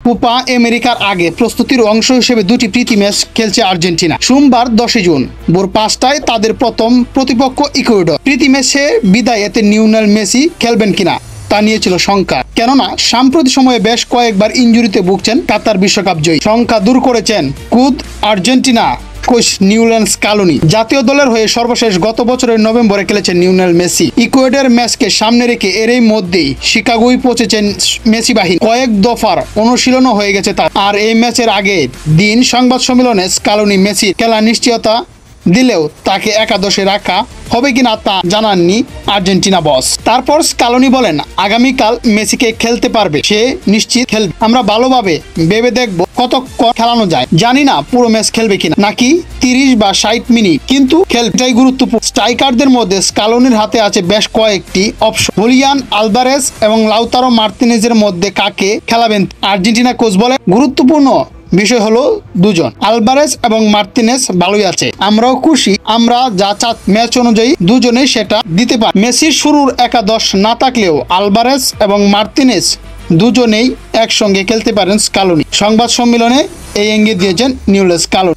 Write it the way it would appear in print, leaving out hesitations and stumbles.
Copa আমেরিকার আগে প্রস্তুতির অংশ হিসেবে দুটি প্রীতি ম্যাচ খেলছে আর্জেন্টিনা। সোমবার 10 জুন ভোর 5টায় তাদের প্রথম প্রতিপক্ষ ইকুয়েডর। প্রীতি ম্যাচে বিদায় এতে লিওনেল মেসি খেলবেন কিনা তা নিয়েছিল শঙ্কা, কেননা সাম্প্রতিক সময়ে বেশ কয়েকবার ইনজুরিতে ভুগছেন কাতার বিশ্বকাপ জয়ী। শঙ্কা দূর করেছেন কুদ আর্জেন্টিনা কোচ লিওনেল স্কালোনি। জাতীয় দলের হয়ে সর্বশেষ গত বছরের নভেম্বরে খেলেছেন লিওনেল মেসি। ইকুয়েডর ম্যাচকে সামনে রেখে এরই মধ্যেই শিকাগোয় পৌঁছেছেন মেসি বাহিনী। কয়েক দফার অনুশীলনও হয়ে গেছে তার। আর এই ম্যাচের আগে দিন সংবাদ সম্মেলনে স্কালোনি মেসির খেলার নিশ্চয়তা দিলেও তাকে একাদশে রাখা হবে কিনা তা জানাননি আর্জেন্টিনা বস। তারপর স্কালোনি বলেন, আগামীকাল মেসিকে খেলতে পারবে, সে নিশ্চিত খেলবে। আমরা ভালোভাবে ভেবে দেখব কতক্ষণ খেলানো যায়। জানি না পুরো ম্যাচ খেলবে কিনা, নাকি 30 বা 60 মিনিট, কিন্তু খেলটাই গুরুত্বপূর্ণ। স্ট্রাইকারদের মধ্যে স্কালোনির হাতে আছে বেশ কয়েকটি অপশন। হুলিয়ান আলভারেজ এবং লাউতারো মার্তিনেজের মধ্যে কাকে খেলাবেন আর্জেন্টিনা কোচ বলেন, গুরুত্বপূর্ণ বিষয় হলো দুজন, আলভারেজ এবং মার্তিনেজ ভালোই আছে, আমরাও খুশি। আমরা যা ম্যাচ অনুযায়ী দুজনেই সেটা দিতে পারি। মেসির শুরুর একাদশ না থাকলেও আলভারেজ এবং মার্তিনেজ দুজনেই একসঙ্গে খেলতে পারেন স্কালোনি। সংবাদ সম্মেলনে এই ইঙ্গিত দিয়েছেন লিওনেল স্কালোনি।